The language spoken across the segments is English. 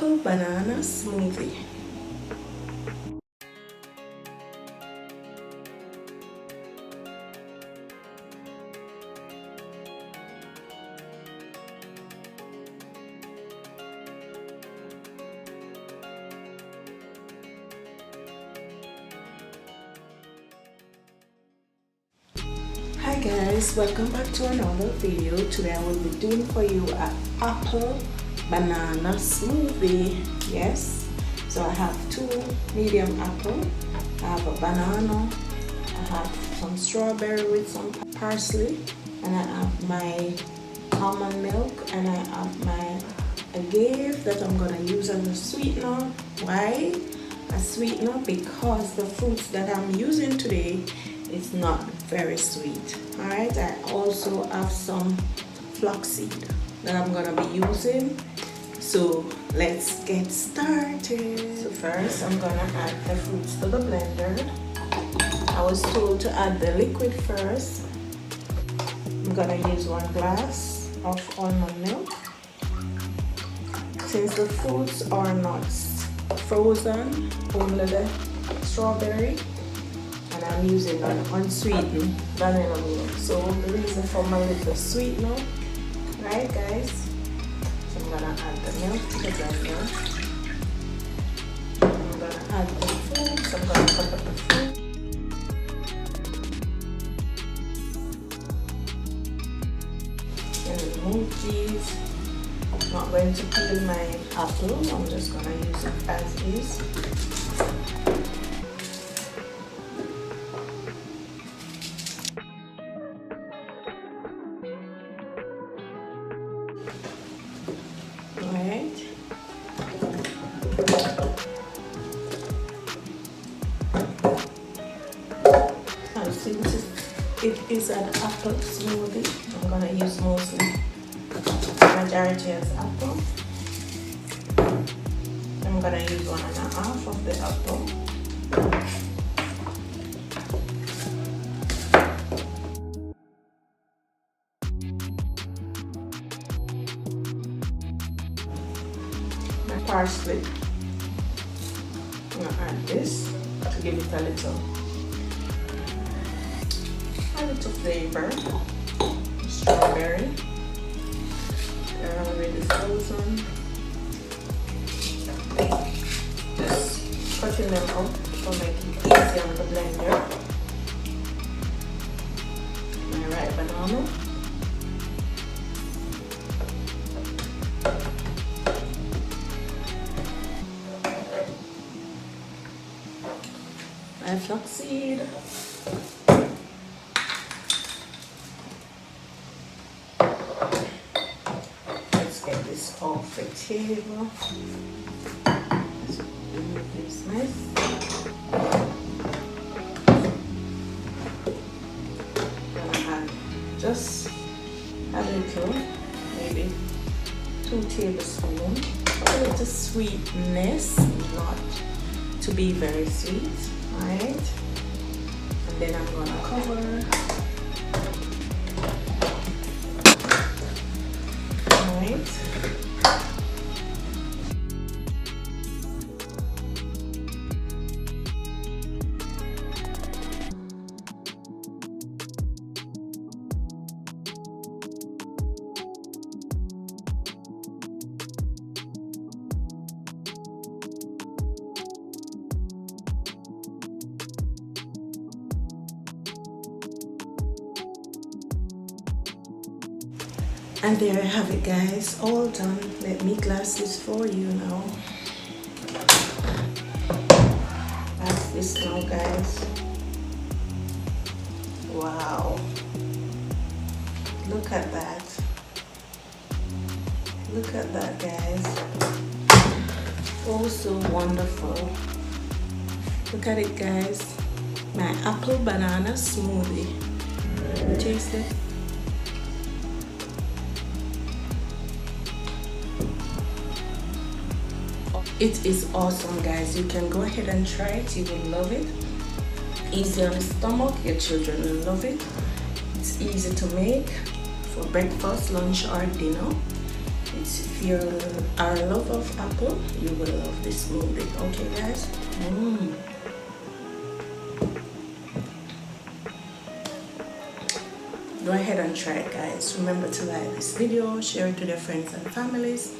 apple banana smoothie. Hi guys, welcome back to another video. Today I will be doing for you an apple banana smoothie. Yes, so I have two medium apple, I have a banana, I have some strawberry with some parsley, and I have my almond milk, and I have my agave that I'm gonna use as a sweetener. Why a sweetener? Because the fruits that I'm using today is not very sweet. All right, I also have some flaxseed that I'm gonna be using. So let's get started. So first I'm gonna add the fruits to the blender. I was told to add the liquid first. I'm gonna use 1 glass of almond milk. Since the fruits are not frozen, only the strawberry, and I'm using an unsweetened vanilla milk. So the reason for my little sweetener, right guys? So I'm gonna add the milk to the blender. I'm gonna add the fruits. I'm gonna cut up the fruit. And remove these. I'm not going to peel my apple. I'm just gonna use it as is. Alright. And since it is an apple smoothie, I'm gonna use mostly majority as apple. I'm gonna use 1.5 of the apple. Parsley. I'm gonna add this to give it a little flavor. Strawberry. They're already frozen. Just cutting them out to make it easy on the blender. My ripe banana. My flaxseed. Let's get this off the table. Let's remove this mess. I'm gonna add just a little, maybe 2 tablespoons. A little sweetness, not to be very sweet. Alright, and then I'm gonna cover. Alright. And there I have it guys, all done. Let me glass this for you now. That's this now guys. Wow. Look at that. Look at that guys. Oh so wonderful. Look at it guys. My apple banana smoothie. Taste it. It is awesome guys. You can go ahead and try it. You will love it. Easy on the stomach. Your children will love it. It's easy to make for breakfast, lunch or dinner. If you are a lover of apple, you will love this smoothie. Okay, guys. Go ahead and try it, guys. Remember to like this video, share it to their friends and families.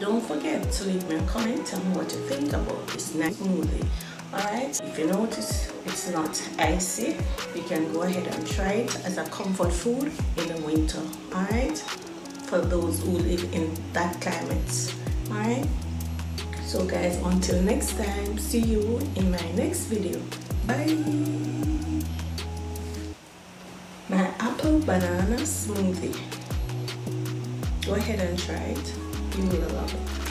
Don't forget to leave me a comment, tell me what you think about this nice smoothie. Alright, if you notice it's not icy, you can go ahead and try it as a comfort food in the winter. Alright, for those who live in that climate. Alright, so guys, until next time, see you in my next video. Bye. My apple banana smoothie. Go ahead and try it. You will love it.